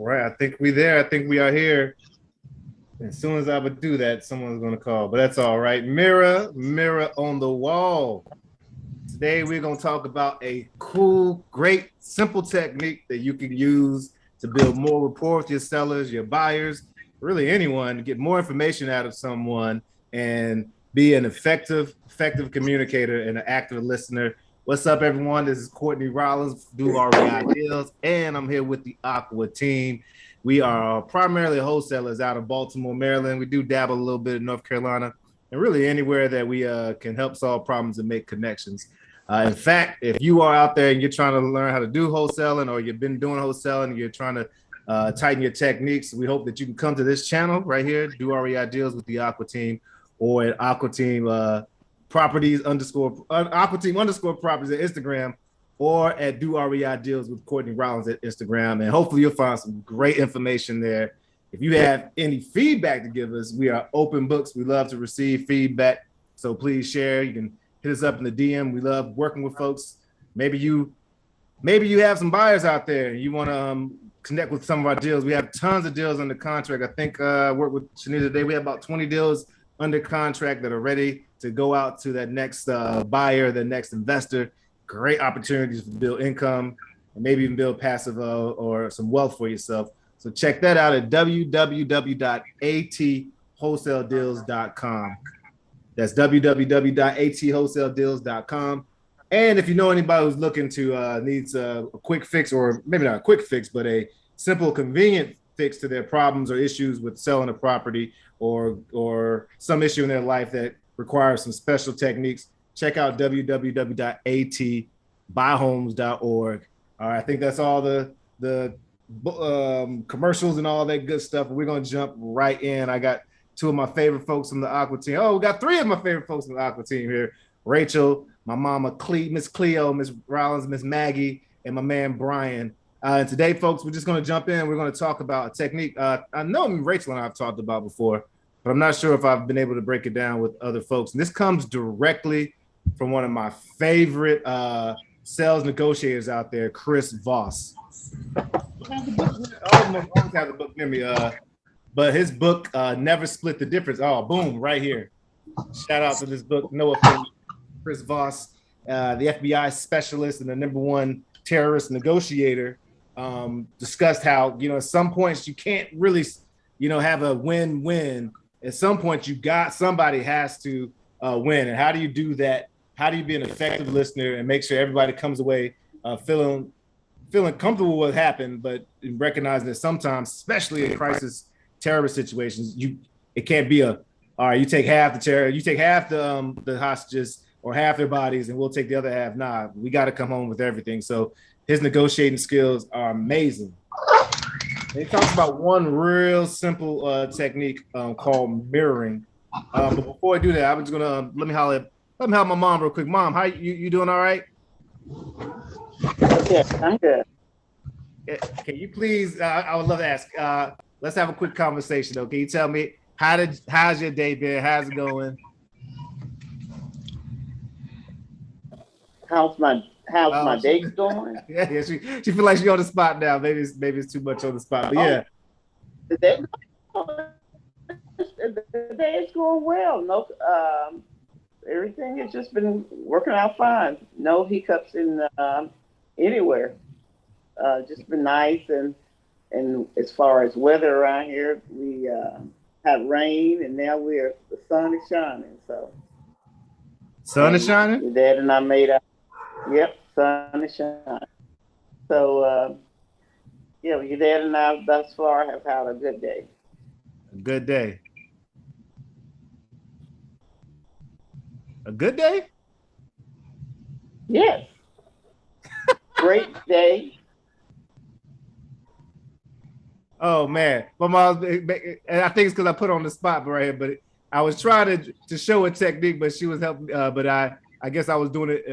right, I think we there. I think we are here. As soon as I would do that, someone's going to call, but that's all right. Mirror, mirror on the wall. Today, we're going to talk about a cool, great, simple technique that you can use to build more rapport with your sellers, your buyers, really anyone, to get more information out of someone and be an effective communicator and an active listener. What's up, everyone? This is Courtney Rollins, do REI Deals, and I'm here with the Aqua team. We are primarily wholesalers out of Baltimore, Maryland. We do dabble a little bit in North Carolina and really anywhere that we can help solve problems and make connections. In fact, if you are out there and you're trying to learn how to do wholesaling, or you've been doing wholesaling and you're trying to tighten your techniques, we hope that you can come to this channel right here, do REI Deals with the Aqua team, or at Aqua Team Properties Aqua Team _ Properties at Instagram, or at Do REI Deals with Courtney Rollins at Instagram. And hopefully you'll find some great information there. If you have any feedback to give us, we are open books. We love to receive feedback. So please share. You can hit us up in the DM. We love working with folks. Maybe you have some buyers out there and you want to connect with some of our deals. We have tons of deals under contract. I think work with Shanita today. We have about 20 deals under contract that are ready to go out to that next buyer, the next investor. Great opportunities to build income and maybe even build passive or some wealth for yourself. So check that out at www.atwholesaledeals.com. That's www.atwholesaledeals.com. And if you know anybody who's looking to needs a quick fix, or maybe not a quick fix, but a simple, convenient fix to their problems or issues with selling a property or some issue in their life that requires some special techniques, check out www.atbuyhomes.org. All right, I think that's all the commercials and all that good stuff. We're going to jump right in. I got two of my favorite folks from the Aqua team. Oh, we got three of my favorite folks from the Aqua team here. Rachel, my mama, Miss Cleo, Miss Rollins, Miss Maggie, and my man, Brian. And today, folks, we're just going to jump in. We're going to talk about a technique I know Rachel and I have talked about before, but I'm not sure if I've been able to break it down with other folks. And this comes directly from one of my favorite sales negotiators out there, Chris Voss. I almost have the book near me, but his book, Never Split the Difference. Oh, boom, right here. Shout out to this book, no offense. Chris Voss, the FBI specialist and the #1 terrorist negotiator, discussed how, at some points you can't really, have a win-win. At some point, somebody has to win. And how do you do that? How do you be an effective listener and make sure everybody comes away feeling comfortable with what happened, but recognizing that sometimes, especially in crisis terrorist situations, it can't be all right, you take half the terror, you take half the hostages or half their bodies, and we'll take the other half. Nah, we got to come home with everything. So his negotiating skills are amazing. He talks about one real simple technique called mirroring. But before I do that, I'm just gonna let me holler my mom real quick. Mom, how you doing? All right? Yes, I'm good. Can you please? I would love to ask. Let's have a quick conversation, though. Can you tell me how's your day been? How's it going? How's my day going? Yeah. She feel like she's on the spot now. Maybe it's too much on the spot. But yeah. The day is going well. No, everything has just been working out fine. No hiccups in anywhere. Just been nice, and as far as weather around here, we have rain, and now the sun is shining. So sun is shining. Your dad and I made up. Yep, sun is shining. So your dad and I thus far have had a good day. A good day. A good day? Yes. Great day. Oh man, my mom, and I think it's because I put her on the spot right here. But I was trying to show a technique, but she was helping. But I guess I was doing it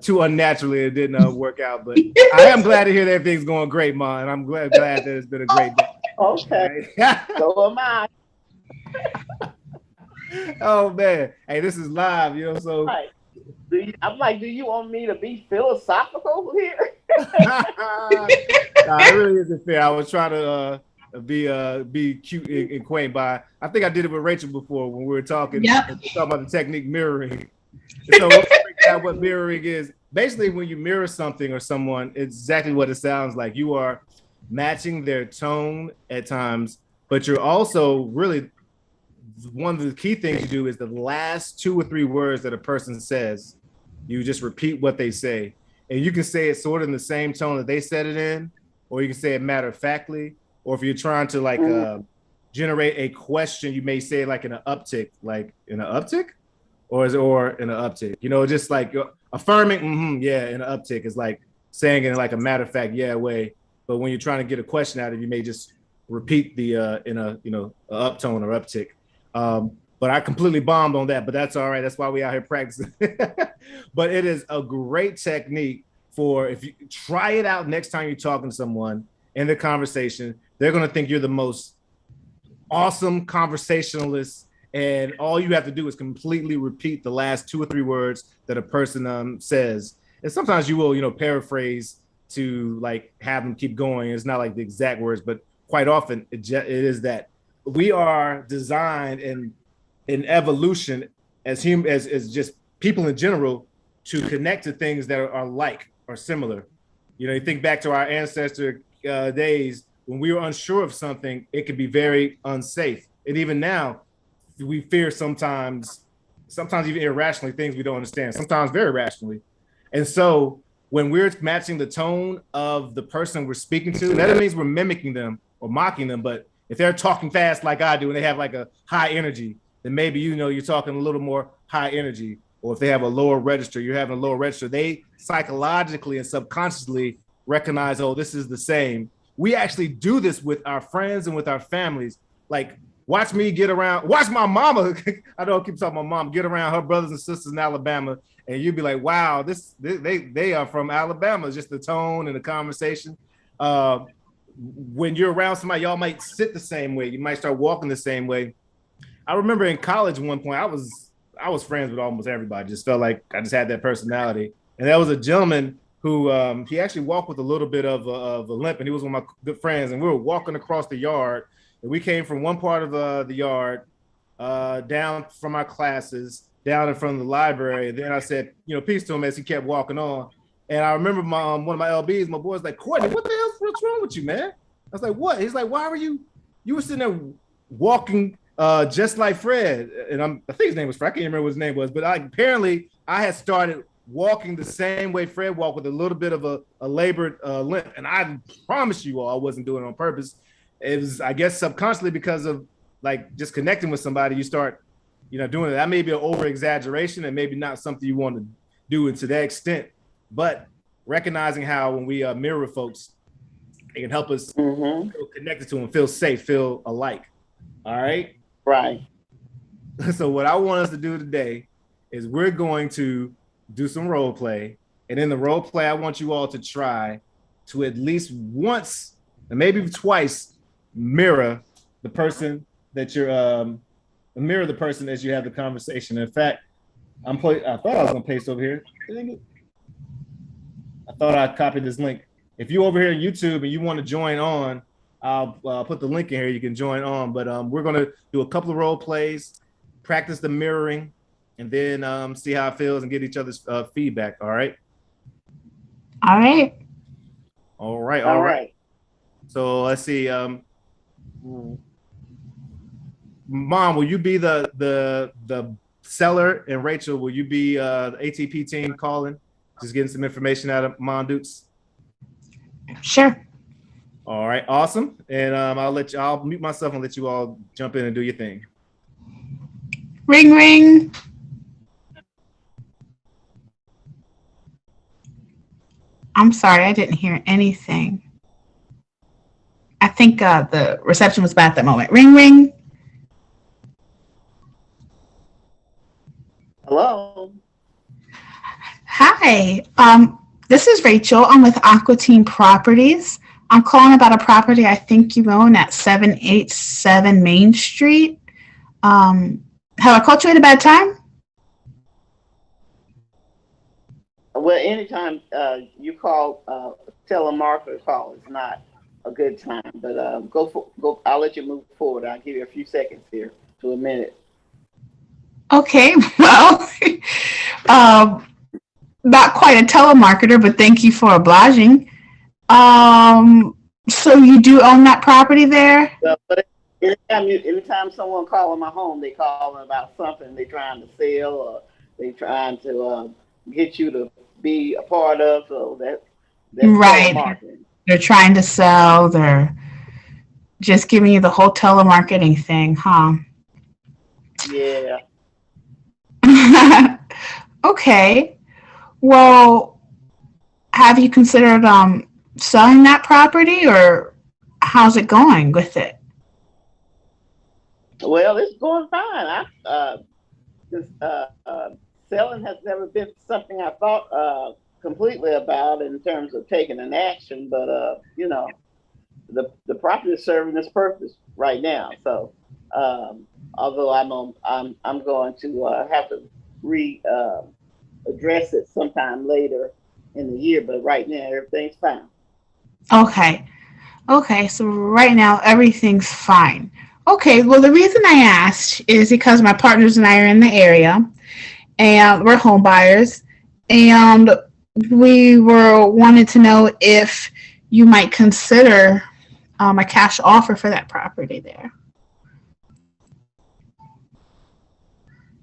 too unnaturally. It didn't work out. But I am glad to hear that everything's going great, Ma, and I'm glad that it's been a great day. Okay. So am I. Oh man, hey, this is live, so. Right. I'm like, do you want me to be philosophical here? Nah, it really isn't fair. I was trying to be cute and quaint by. I think I did it with Rachel before when we were talking. Yep. Talking about the technique mirroring. So let's break down what mirroring is. Basically, when you mirror something or someone, it's exactly what it sounds like. You are matching their tone at times, but you're also really one of the key things you do is the last 2 or 3 words that a person says, you just repeat what they say. And you can say it sort of in the same tone that they said it in, or you can say it matter of factly, or if you're trying to like generate a question, you may say it like in an uptick, or in an uptick, you know, just like affirming, yeah, in an uptick is like saying it in like a matter of fact, yeah, way. But when you're trying to get a question out of it, you may just repeat the in a uptone or uptick. But I completely bombed on that, but that's all right. That's why we out here practicing. But it is a great technique for if you try it out next time you're talking to someone in the conversation, they're going to think you're the most awesome conversationalist. And all you have to do is completely repeat the last 2 or 3 words that a person says. And sometimes you will, paraphrase to like have them keep going. It's not like the exact words, but quite often it is that we are designed in evolution as just people in general to connect to things that are like or similar. You think back to our ancestor days when we were unsure of something, it could be very unsafe. And even now, we fear sometimes even irrationally things we don't understand, sometimes very rationally. And so when we're matching the tone of the person we're speaking to, that means we're mimicking them or mocking them. But if they're talking fast like I do and they have like a high energy, then maybe you're talking a little more high energy. Or if they have a lower register, you're having a lower register. They psychologically and subconsciously recognize, oh, this is the same. We actually do this with our friends and with our families. Like, watch me get around, watch my mama. I don't keep talking about my mom, get around her brothers and sisters in Alabama. And you'd be like, wow, they are from Alabama. Just the tone and the conversation. When you're around somebody, y'all might sit the same way. You might start walking the same way. I remember in college at one point, I was friends with almost everybody. Just felt like I just had that personality. And there was a gentleman who he actually walked with a little bit of a limp, and he was one of my good friends. And we were walking across the yard. And we came from one part of the yard down from our classes, down in front of the library. And then I said, peace to him as he kept walking on. And I remember one of my LBs, my boy's like, Courtney, what's wrong with you, man? I was like, what? He's like, why were you were sitting there walking just like Fred. And I think his name was Fred. I can't remember what his name was, but apparently I had started walking the same way Fred walked, with a little bit of a labored limp. And I promise you all I wasn't doing it on purpose. It was, I guess, subconsciously because of like just connecting with somebody, you start, doing it. That may be an over exaggeration and maybe not something you want to do to that extent, but recognizing how when we mirror folks, it can help us feel connected to them, feel safe, feel alike. All right. Right. So what I want us to do today is we're going to do some role play. And in the role play, I want you all to try to at least once and maybe twice mirror the person that you're mirror the person as you have the conversation. In fact, I thought I was gonna paste over here. I thought I copied this link. If you over here on YouTube and you want to join on, I'll put the link in here. You can join on. But we're gonna do a couple of role plays, practice the mirroring, and then see how it feels and get each other's feedback. All right. All right. All right. All right. So let's see. Mom, will you be the seller, and Rachel, will you be the ATP team calling? Just getting some information out of Mom Dukes. Sure. All right, awesome. And I'll mute myself and let you all jump in and do your thing. Ring ring. I'm sorry, I didn't hear anything. I think the reception was bad at that moment. Ring ring. Hello. Hi. This is Rachel. I'm with Aqua Team Properties. I'm calling about a property I think you own at 787 Main Street. Have I caught you at a bad time? Well, anytime you call, telemarketer call is not a good time. But go. I'll let you move forward. I'll give you a few seconds here to a minute. Okay, well, um, not quite a telemarketer, but thank you for obliging. So you do own that property there? But anytime someone calling my home, they calling about something they trying to sell or they trying to get you to be a part of. So that's Right. telemarketing. They're trying to sell, they're just giving you the whole telemarketing thing, huh? Yeah. Okay. Well, have you considered selling that property, or how's it going with it? Well, it's going fine. Just, selling has never been something I thought completely about in terms of taking an action, but the property is serving its purpose right now. So, although I'm going to have to re address it sometime later in the year, but right now everything's fine. Okay. Okay, so right now everything's fine. Okay, well, the reason I asked is because my partners and I are in the area and we're home buyers, and we were wanted to know if you might consider a cash offer for that property there.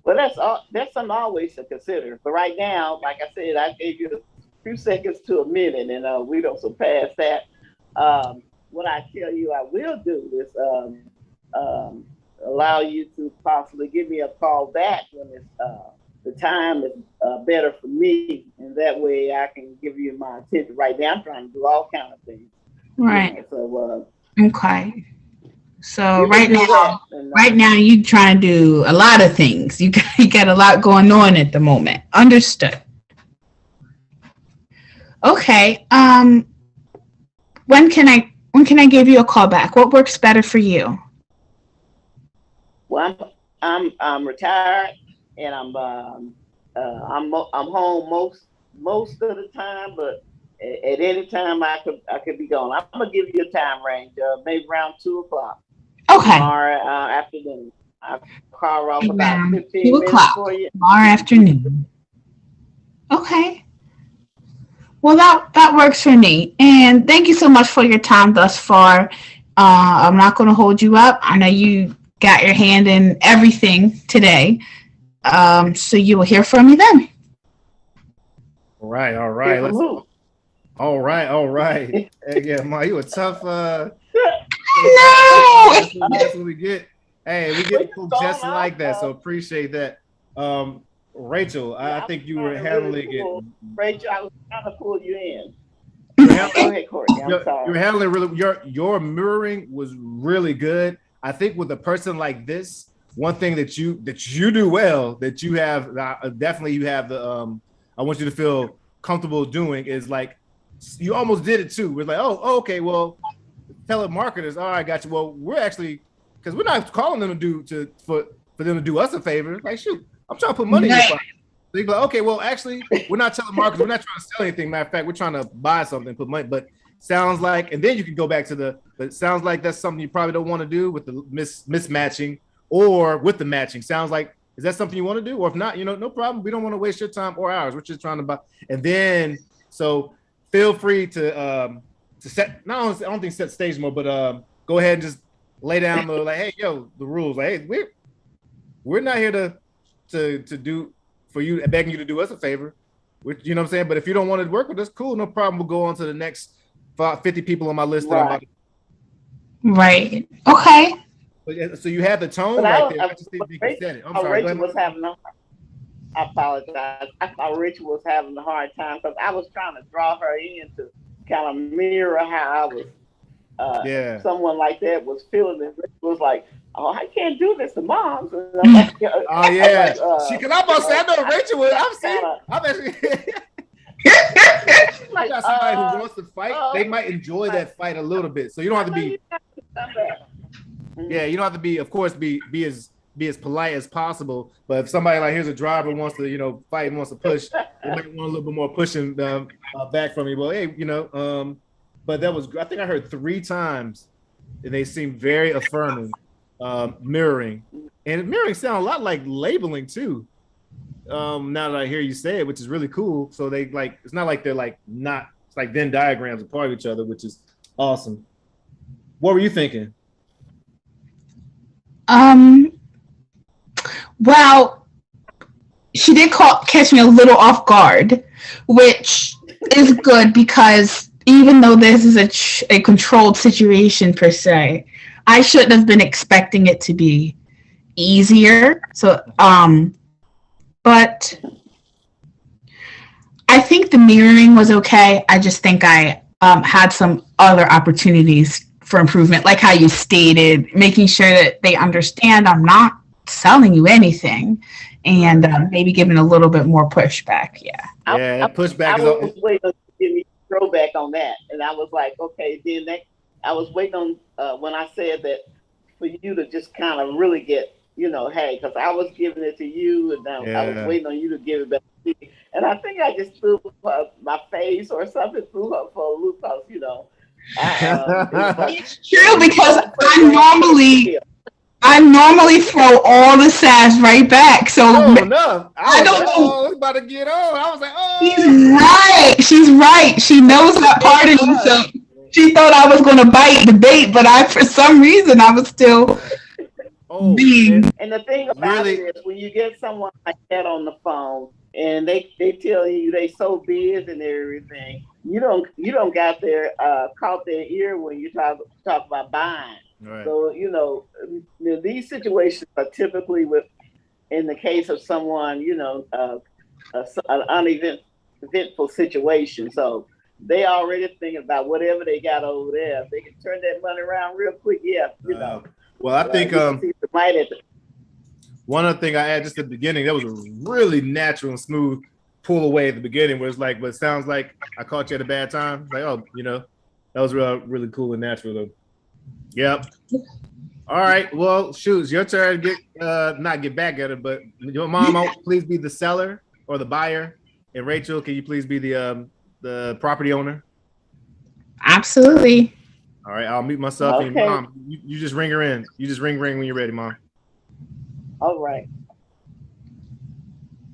Well, that's all. That's something always to consider. But right now, like I said, I gave you a few seconds to a minute, and we don't surpass that. What I tell you, I will do is allow you to possibly give me a call back when the time is better for me, and that way I can give you my attention. Right now, I'm trying to do all kind of things, Right. So Okay. So you can do that, and right now you trying to do a lot of things. You got a lot going on at the moment. Understood. Okay. When can I give you a call back? What works better for you? well, I'm retired, and I'm home most of the time, but at any time I could be gone. I'm gonna give you a time range, maybe around 2 o'clock Okay. tomorrow afternoon. I'll call off about Around 2 15 minutes o'clock for you. tomorrow afternoon. Okay. Well, that works for me. And thank you so much for your time thus far. I'm not going to hold you up. I know you got your hand in everything today. So you will hear from me then. All right, all Hear right. from Let's who? all right, all right. Hey, yeah, Ma, you a tough No. that's what we get. Hey, we Well, get you people going just off. like that, so appreciate that. Rachel, I Yeah, I was think you were trying to really handling it. pull Rachel. I was trying to pull you in. You were handling Go ahead, Courtney. I'm you're sorry. handling really your mirroring was really good. I think with a person like this, one thing that you do well, that you have definitely you have the I want you to feel comfortable doing is like you almost did it too. We're like, oh okay, well, telemarketers, all right, got you. Well, we're actually because we're not calling them to for them to do us a favor. Like, shoot, I'm trying to put money in your Right. pocket. So you go, okay, well, actually, we're not telemarketers. We're not trying to sell anything. Matter of fact, we're trying to buy something, put money. But sounds like, and then you can go back to but sounds like that's something you probably don't want to do with the mismatching or with the matching. Sounds like, is that something you want to do? Or if not, no problem. We don't want to waste your time or ours. We're just trying to buy. And then, so feel free to set, not, I don't think set stage more, but go ahead and just lay down the, like, hey, yo, the rules. Like, hey, we're not here to do for you, begging you to do us a favor. You know what I'm saying? But if you don't want to work with us, cool, no problem. We'll go on to the next 50 people on my list that I'm about Right. Right. Okay. So you have the tone But right there. I just think but you can set it. I'm Rachel, sorry. Go Rachel ahead. was having a. I apologize. I thought Rachel was having a hard time because I was trying to draw her in to kind of mirror how I was. Yeah. Someone like that was feeling it. Rachel was like, "Oh, I can't do this to moms." And I'm like, Oh yeah. like, She can almost say, I know Rachel would. I'm actually you like, got somebody who wants to fight, they might enjoy that fight a little bit. So you don't have to be yeah, you don't have to be, of course, be as polite as possible. But if somebody like here's a driver wants to, fight and wants to push, they might want a little bit more pushing back from you. Well, hey, but that was, I think I heard 3 times, and they seemed very affirming, mirroring. And mirroring sound a lot like labeling too. Now that I hear you say it, which is really cool. So they like, it's not like they're like not, it's like Venn diagrams apart of each other, which is awesome. What were you thinking? Well, she did catch me a little off guard, which is good because even though this is a controlled situation per se, I shouldn't have been expecting it to be easier. So, but I think the mirroring was okay. I just think I had some other opportunities for improvement, like how you stated, making sure that they understand I'm not selling you anything, and maybe giving a little bit more pushback. Yeah. That pushback I was waiting to give me throwback on that, and I was like, okay, then I was waiting on when I said that for you to just kind of really get, hey, because I was giving it to you, and now I was waiting on you to give it back to me, and I think I just threw my face or something threw her for a loop, because it's true because I normally throw all the sass right back. So no. I don't know. It's about to get on. I was like, oh. She's right. She knows that part of me. So she thought I was going to bite the bait, but for some reason, I was still being. And the thing about it is, when you get someone like that on the phone, and they tell you they so busy and everything, you don't got their caught their ear when you talk about buying. Right. So these situations are typically in the case of someone an uneventful situation. So they already thinking about whatever they got over there. If they can turn that money around real quick, Well, I think one other thing I had just at the beginning, that was a really natural and smooth pull away at the beginning, where it's like, but it sounds like I caught you at a bad time. Like, that was really cool and natural though. Yep. All right. Well, shoot, it's your turn to not get back at it, but your mom, please be the seller or the buyer, and Rachel, can you please be the property owner? Absolutely. All right. I'll mute myself. Okay. And mom, you just ring her in. You just ring when you're ready, mom. All right.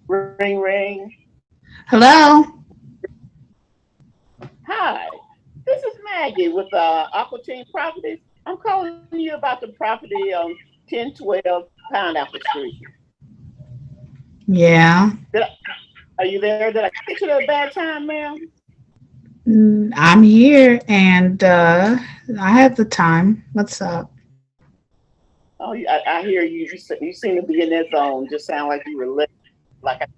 Ring. Hello. Hi. This is Maggie with Aquatine Properties. I'm calling you about the property on 1012 Pineapple Street. Yeah. Are you there? Did I catch you at a bad time, ma'am? I'm here, and I have the time. What's up? Oh, I hear you. You seem to be in that zone. Just sound like you were like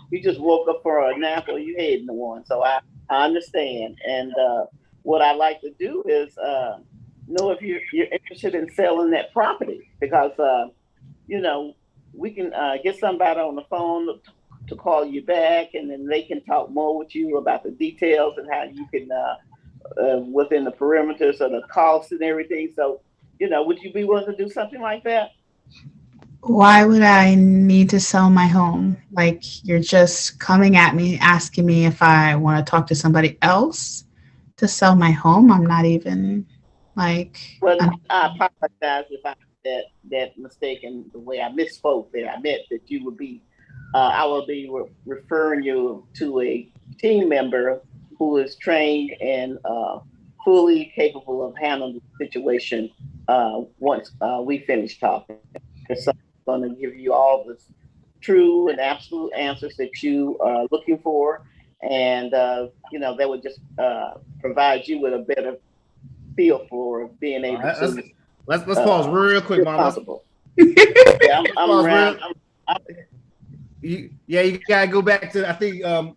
you just woke up for a nap or you heading to one. So I understand. And what I like to do is know if you're interested in selling that property, because we can get somebody on the phone to call you back, and then they can talk more with you about the details and how you can within the perimeters of the costs and everything. So would you be willing to do something like that? Why would I need to sell my home? Like, you're just coming at me, asking me if I want to talk to somebody else to sell my home? I'm not even like... Well, I apologize if I had that mistake in the way I misspoke there. I meant that you would be, I will be referring you to a team member who is trained and fully capable of handling the situation once we finish talking. So I'm going to give you all the true and absolute answers that you are looking for, and that would just provide you with a better feel for being able to. Let's pause real quick, Mom. Yeah, I'm around. You gotta go back to. I think I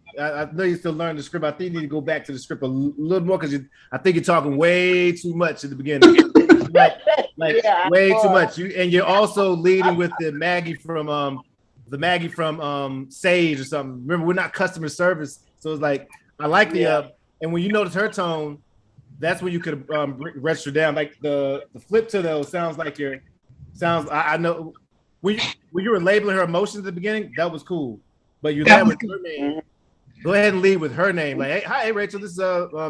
know you still learning the script. I think you need to go back to the script a little more, because I think you're talking way too much at the beginning. Way too much. You're also leading with the Maggie from Sage or something. Remember, we're not customer service, so it's like I like the and when you notice her tone, that's when you could register down. Like the flip to those sounds like I know when you were labeling her emotions at the beginning, that was cool. but you're That there was with her name. Mhm. Go ahead and lead with her name. Like, hey, hi, Rachel. This is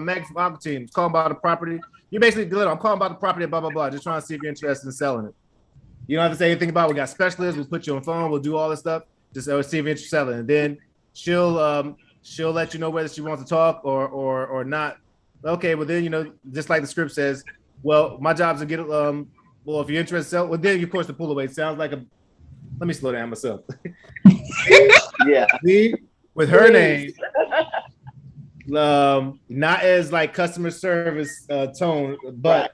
Meg from Aqua Team. It's calling about the property. You're basically good. I'm calling about the property. Blah blah blah. Just trying to see if you're interested in selling it. You don't have to say anything about it. We got specialists. We'll put you on the phone. We'll do all this stuff. Just see if you're interested in selling. And then she'll let you know whether she wants to talk or not. Okay, well then just like the script says, well, my job is to get well, if you're interested in selling, well then of course the pull away sounds like a. Let me slow down myself. Yeah. Lead with her name. Not as like customer service tone, but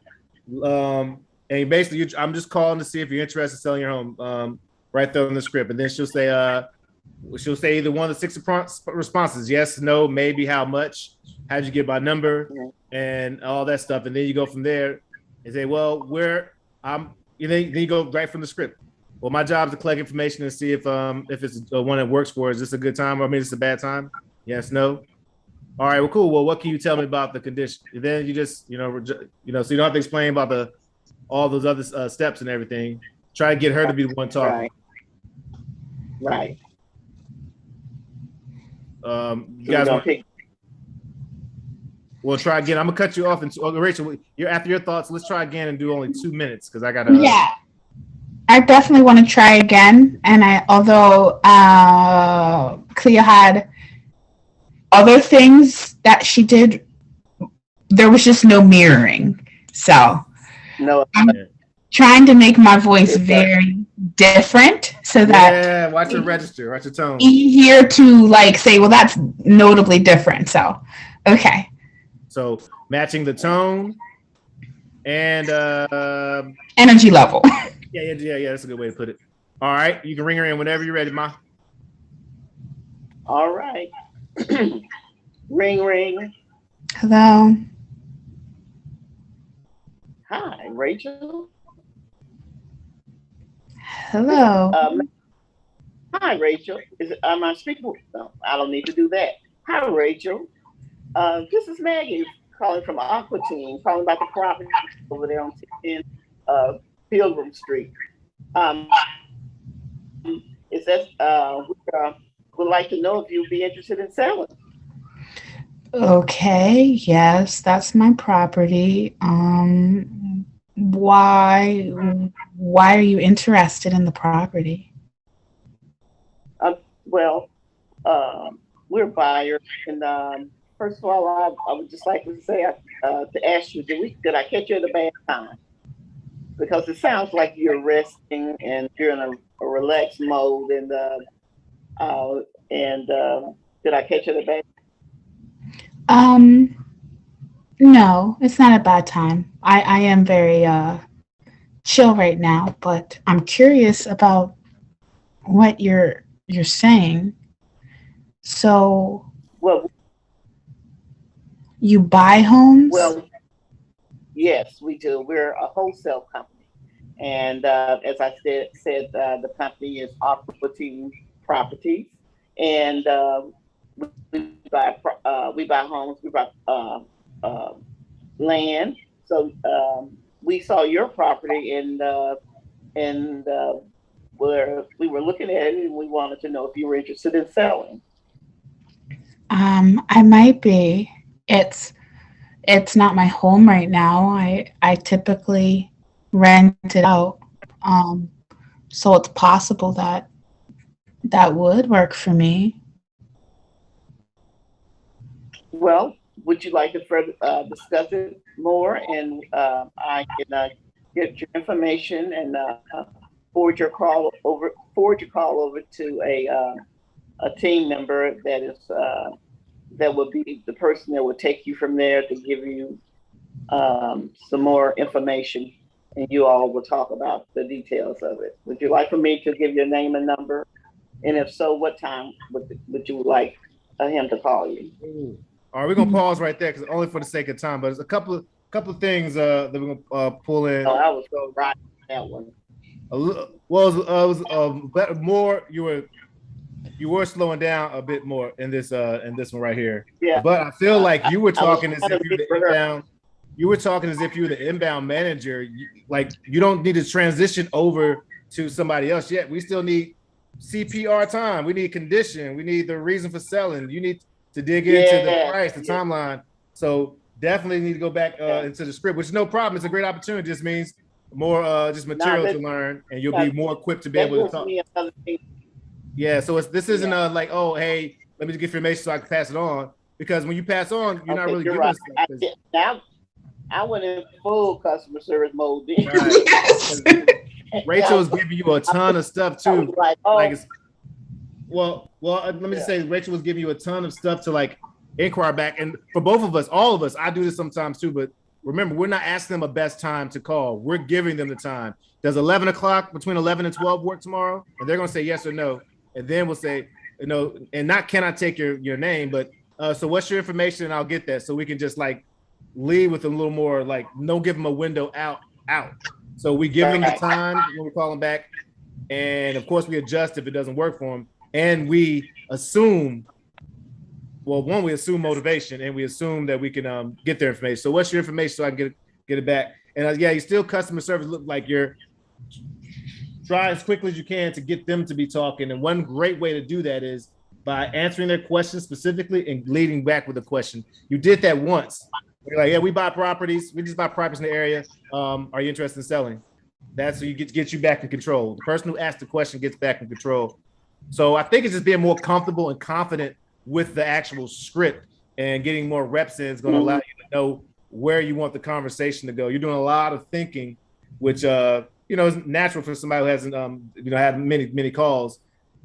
and basically I'm just calling to see if you're interested in selling your home. Right there in the script, and then she'll say either one of the 6 responses: yes, no, maybe, how much, how'd you get my number, and all that stuff, and then you go from there and say, well, then you go right from the script. Well, my job is to collect information and see if it's one that works for us. Is this a good time, or I mean, it's a bad time? Yes, no. All right, well, cool. Well, what can you tell me about the condition? And then you just, so you don't have to explain about all those other steps and everything. Try to get her to be the one talking. Right. You guys want to We'll try again. I'm gonna cut you off. And Rachel, you're after your thoughts. Let's try again and do only 2 minutes because I gotta. Yeah, I definitely want to try again. And although Clea had other things that she did, there was just no mirroring. So no, I'm trying to make my voice very different so that watch your register, watch your tone. Easier to like say, well, that's notably different. So, okay. So matching the tone and energy level. Yeah. That's a good way to put it. All right, you can ring her in whenever you're ready, Ma. All right. Ring, ring. Hello. Hi, Rachel. Hello. Hi, Rachel. Am I speaking? No, I don't need to do that. Hi, Rachel. This is Maggie calling from Aqua Team, calling about the property over there on 10 Pilgrim Street. It says we would like to know if you'd be interested in selling. Okay, yes, that's my property. Why are you interested in the property? Well, we're buyers, and first of all, I would just like to say to ask you, did I catch you at a bad time? Because it sounds like you're resting and you're in a relaxed mode, and did I catch you at a bad time? No, it's not a bad time. I am very chill right now, but I'm curious about what you're saying. So, well, you buy homes? Well, yes, we do. We're a wholesale company, and as I said, the company is Aqua Team Properties, and we buy homes, we buy land. So we saw your property, and where we were looking at it, and we wanted to know if you were interested in selling. I might be. It's not my home right now. I typically rent it out. So it's possible that would work for me. Well, would you like to further discuss it more? And I can get your information and forward your call over to a team member that is that would be the person that would take you from there to give you some more information, and you all will talk about the details of it. Would you like for me to give your name and number? And if so, what time would you like him to call you? All right, we're gonna pause right there because only for the sake of time, but there's a couple of things that we're gonna pull in. Oh, I was going right that one. It was better, more. You were slowing down a bit more in this one right here. Yeah. But I feel like you were talking as if you were the inbound. You were talking as if you were the inbound manager. You don't need to transition over to somebody else yet. We still need CPR time. We need condition. We need the reason for selling. You need to dig into the price, the timeline. So definitely need to go back into the script, which is no problem. It's a great opportunity. It just means more just material to learn, and you'll be more equipped to be able to talk. Yeah, so this isn't like, oh, hey, let me just get information so I can pass it on. Because when you pass on, you're not really giving us stuff. I went in full customer service mode then. Right. Rachel is giving you a ton of stuff too. Let me just say, Rachel was giving you a ton of stuff to like inquire back. And for both of us, all of us, I do this sometimes too, but remember, we're not asking them a best time to call. We're giving them the time. Does 11 o'clock between 11 and 12 work tomorrow? And they're going to say yes or no. And then we'll say, and not can I take your name, but so what's your information? And I'll get that. So we can just like lead with a little more like, no, give them a window out. So we give them the time when we call them back. And of course we adjust if it doesn't work for them. And we assume, we assume motivation, and we assume that we can get their information. So what's your information so I can get it back? And you still customer service look like you're try as quickly as you can to get them to be talking. And one great way to do that is by answering their questions specifically and leading back with a question. You did that once. You're like, yeah, we buy properties. We just buy properties in the area. Are you interested in selling? That's so you get you back in control. The person who asked the question gets back in control. So I think it's just being more comfortable and confident with the actual script, and getting more reps in is going to allow you to know where you want the conversation to go. You're doing a lot of thinking, which is natural for somebody who hasn't had many calls,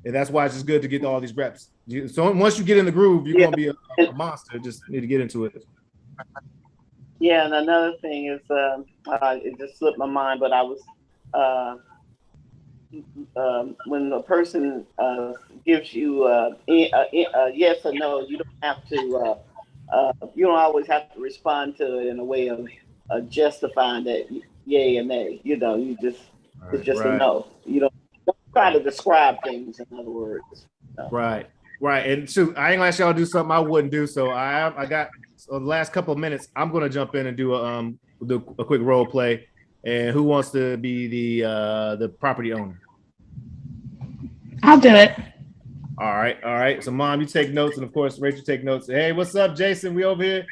and that's why it's just good to get all these reps. So once you get in the groove, you're going to be a monster. Just need to get into it. Yeah, and another thing is, it just slipped my mind, but I was when the person gives you a yes or no, you don't have to. You don't always have to respond to it in a way of justifying that yay and nay. You just it's just a no. You don't try to describe things. In other words. No. Right. And shoot, I ain't gonna ask y'all to do something I wouldn't do. So I got the last couple of minutes. I'm gonna jump in and do a quick role play. And who wants to be the property owner? I'll do it. All right. So, Mom, you take notes, and of course, Rachel take notes. Hey, what's up, Jason? We over here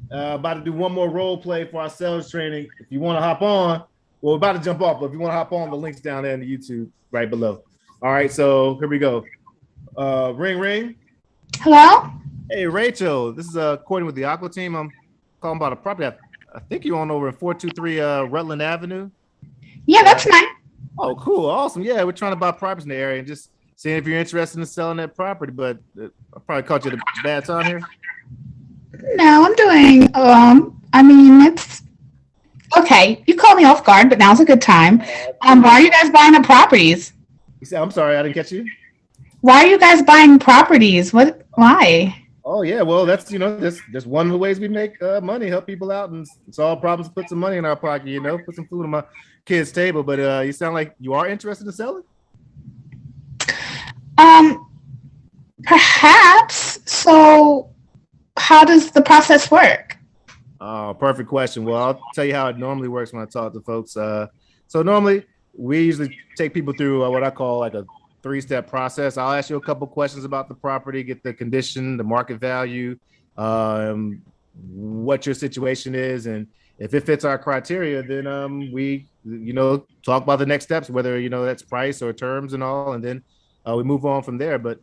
about to do one more role play for our sales training. If you want to hop on, we're about to jump off, but if you want to hop on, the link's down there in the YouTube right below. All right, so here we go. Ring. Hello. Hey, Rachel. This is Courtney with the Aqua Team. I'm calling about a property. I think you're on over in 423 Rutland Avenue. Yeah, that's mine. Oh, cool. Awesome. Yeah, we're trying to buy properties in the area and just seeing if you're interested in selling that property, but I probably caught you at a bad time here. No, I'm doing, it's okay. You called me off guard, but now's a good time. Why are you guys buying the properties? I'm sorry, I didn't catch you. Why are you guys buying properties? Why? Oh yeah, well that's that's one of the ways we make money, help people out and solve problems, put some money in our pocket, put some food on my kids' table. But you sound like you are interested in selling. Perhaps. So how does the process work? Oh, perfect question. Well, I'll tell you how it normally works when I talk to folks. So normally we usually take people through what I call like a 3-step process. I'll ask you a couple questions about the property, get the condition, the market value, what your situation is, and if it fits our criteria, then we talk about the next steps, whether that's price or terms and all, and then we move on from there. But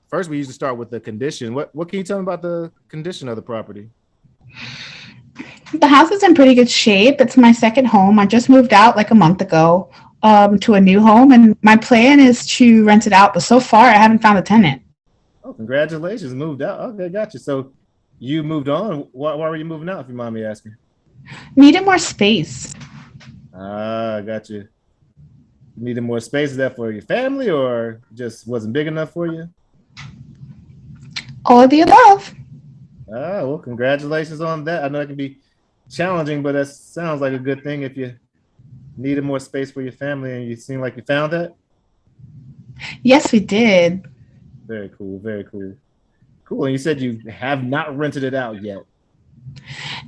first, we usually start with the condition. What can you tell me about the condition of the property? The house is in pretty good shape. It's my second home. I just moved out like a month ago to a new home, and my plan is to rent it out. But so far, I haven't found a tenant. Oh, congratulations! Moved out. Okay, gotcha. So you moved on. Why were you moving out, if you mind me asking? Needed more space. Gotcha. You needed more space. Is that for your family or just wasn't big enough for you? All of the above. Well, congratulations on that. I know it can be challenging, but that sounds like a good thing if you needed more space for your family and you seem like you found that. Yes, we did. Very cool. Very cool. Cool. And you said you have not rented it out yet.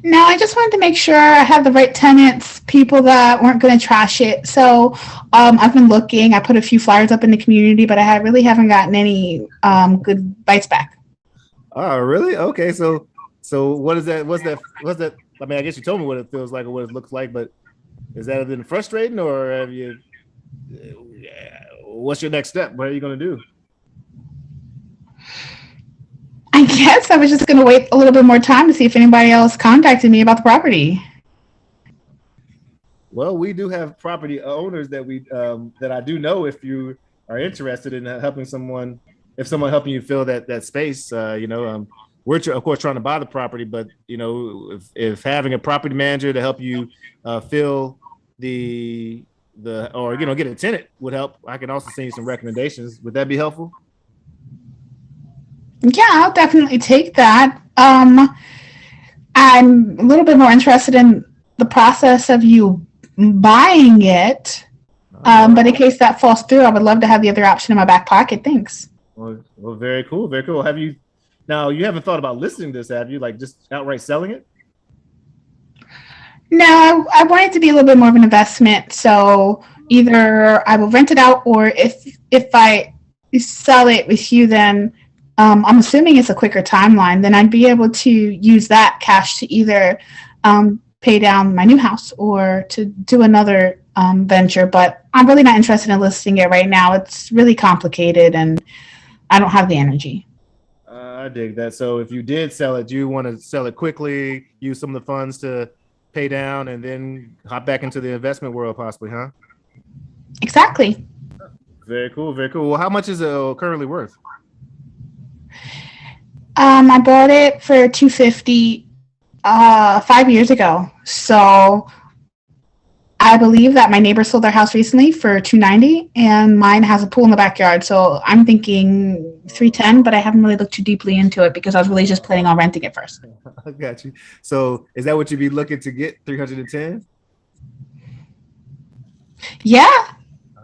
No, I just wanted to make sure I have the right tenants, people that weren't going to trash it. So I've been looking. I put a few flyers up in the community, but I really haven't gotten any good bites back. Oh, really? Okay. So what is that? What's that? I mean, I guess you told me what it feels like or what it looks like, but is that been frustrating or have you? What's your next step? What are you going to do? I guess I was just going to wait a little bit more time to see if anybody else contacted me about the property. Well, we do have property owners that I do know. If you are interested in helping someone, if someone helping you fill that space, we're of course trying to buy the property, but if having a property manager to help you fill the or get a tenant would help. I can also send you some recommendations. Would that be helpful? Yeah, I'll definitely take that. I'm a little bit more interested in the process of you buying it. But in case that falls through, I would love to have the other option in my back pocket. Thanks. Well, very cool. Very cool. You haven't thought about listing this, have you? Like just outright selling it? No, I want it to be a little bit more of an investment. So either I will rent it out, or if I sell it with you, then I'm assuming it's a quicker timeline. Then I'd be able to use that cash to either pay down my new house or to do another venture. But I'm really not interested in listing it right now. It's really complicated, and I don't have the energy. I dig that. So if you did sell it, do you want to sell it quickly, use some of the funds to pay down, and then hop back into the investment world possibly, huh? Exactly. Very cool. Very cool. Well, how much is it currently worth? I bought it for $250 5 years ago. So I believe that my neighbor sold their house recently for $290, and mine has a pool in the backyard. So I'm thinking $310, but I haven't really looked too deeply into it because I was really just planning on renting it first. I got you. So is that what you'd be looking to get? $310? Yeah.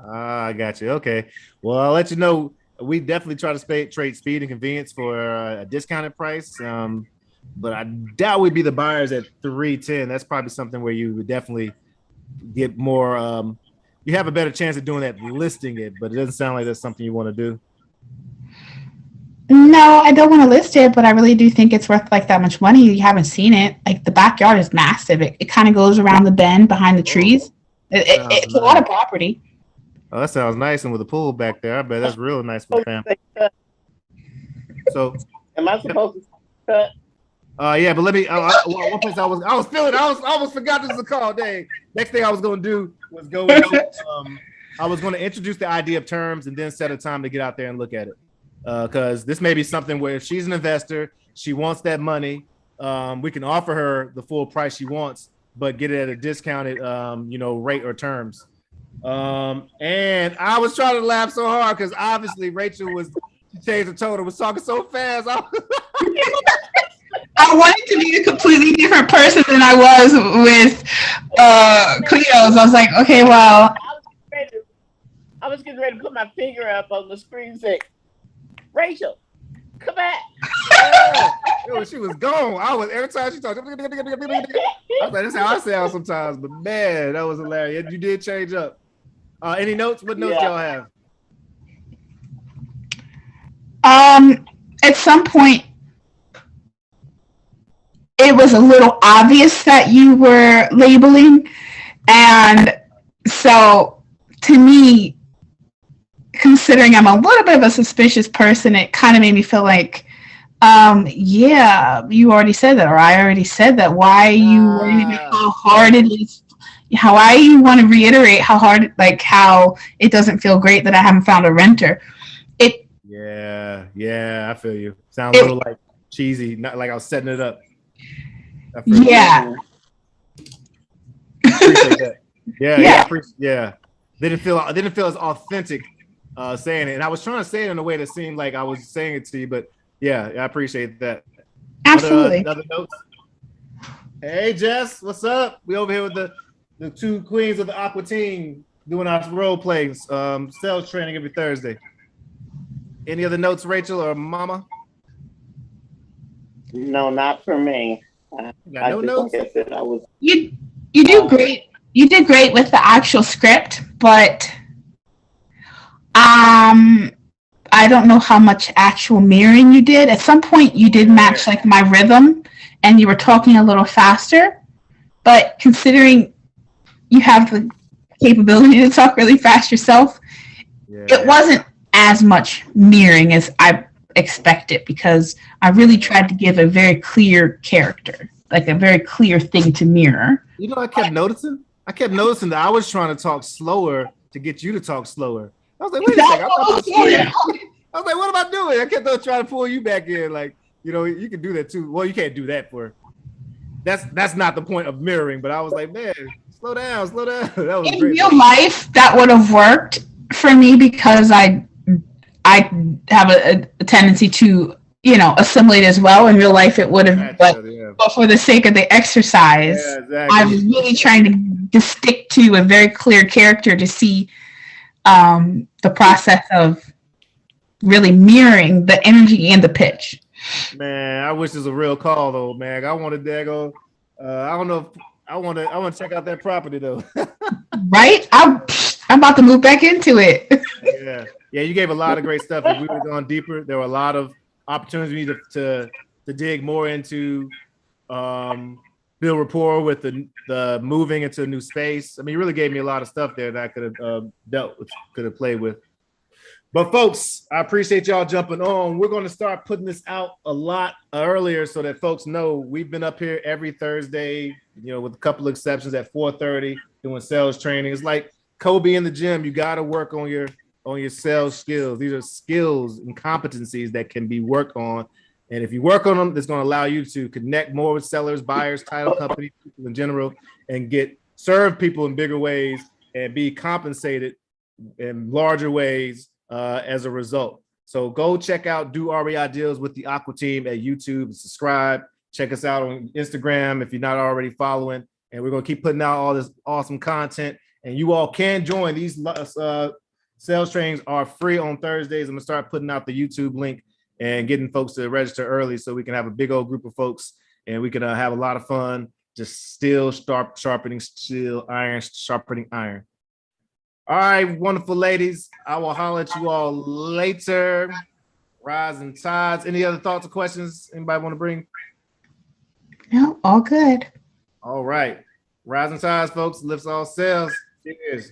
I got you. Okay. Well, I'll let you know. We definitely try to trade speed and convenience for a discounted price. But I doubt we'd be the buyers at $310. That's probably something where you would definitely get more. You have a better chance of doing that listing it, but it doesn't sound like that's something you want to do. No, I don't want to list it, but I really do think it's worth like that much money. You haven't seen it. Like the backyard is massive. It kind of goes around the bend behind the trees. It's a lot of property. Oh, that sounds nice. And with a pool back there, I bet that's real nice for the family. So, am I supposed to cut? Yeah, but let me. One place I was feeling. I almost forgot this was a call. Dang. Next thing I was going to do was go into. I was going to introduce the idea of terms and then set a time to get out there and look at it. Because this may be something where if she's an investor, she wants that money. We can offer her the full price she wants, but get it at a discounted, rate or terms. And I was trying to laugh so hard because obviously Rachel changed the tone, was talking so fast. I wanted to be a completely different person than I was with Cleo's. I was like, okay, well. I was getting ready to put my finger up on the screen and say, Rachel, come back. Yo, she was gone. Every time she talked, I was like, that's how I sound sometimes. But man, that was hilarious. You did change up. Any notes? What notes y'all have? At some point, it was a little obvious that you were labeling. And so to me, considering I'm a little bit of a suspicious person, it kind of made me feel like, yeah, you already said that, or I already said that. Why are you worried about how hard it is? Why you want to reiterate how hard, like how it doesn't feel great that I haven't found a renter? Yeah, I feel you. Sounds a little like cheesy, not like I was setting it up. Yeah. Appreciate that. Yeah. Didn't feel as authentic saying it, and I was trying to say it in a way that seemed like I was saying it to you, but yeah, I appreciate that. Absolutely. Other notes? Hey, Jess, what's up? We over here with the two queens of the Aqua team doing our role plays, sales training every Thursday. Any other notes, Rachel or Mama? No, not for me. No notes. You do great. You did great with the actual script, but I don't know how much actual mirroring you did. At some point, you did match like my rhythm, and you were talking a little faster. But considering you have the capability to talk really fast yourself, it wasn't as much mirroring as I expected, because I really tried to give a very clear character, like a very clear thing to mirror. You know, I kept noticing that I was trying to talk slower to get you to talk slower. I was like, wait a second. I was like, what am I doing? I kept trying to pull you back in. Like, you know, you can do that too. Well, you can't do that that's not the point of mirroring, but I was like, man, slow down. That was in great. real life, that would have worked for me, because I have a tendency to, you know, assimilate as well. In real life, it would have, but for the sake of the exercise, I was really trying to stick to a very clear character to see the process of really mirroring the energy and the pitch. Man, I wish it was a real call though, man. I wanted to go. I don't know if I want to check out that property though. Right? I'm about to move back into it. Yeah. You gave a lot of great stuff. If we would have gone deeper, there were a lot of opportunities to dig more into, build rapport with the moving into a new space. I mean, you really gave me a lot of stuff there that I could have dealt with, could have played with. But folks, I appreciate y'all jumping on. We're going to start putting this out a lot earlier so that folks know we've been up here every Thursday, you know, with a couple of exceptions at 4:30 doing sales training. It's like Kobe in the gym. You got to work on your sales skills. These are skills and competencies that can be worked on. And if you work on them, it's going to allow you to connect more with sellers, buyers, title companies, people in general, and serve people in bigger ways and be compensated in larger ways as a result. So go check out Do REI Deals with the Aqua Team at YouTube and subscribe. Check us out on Instagram if you're not already following. And we're going to keep putting out all this awesome content. And you all can join. These sales trainings are free on Thursdays. I'm going to start putting out the YouTube link and getting folks to register early so we can have a big old group of folks and we can have a lot of fun. Just still sharpening steel, iron, sharpening iron. All right, wonderful ladies. I will holler at you all later. Rising tides. Any other thoughts or questions anybody want to bring? No, all good. All right. Rising tides, folks. Lifts all sails. Cheers.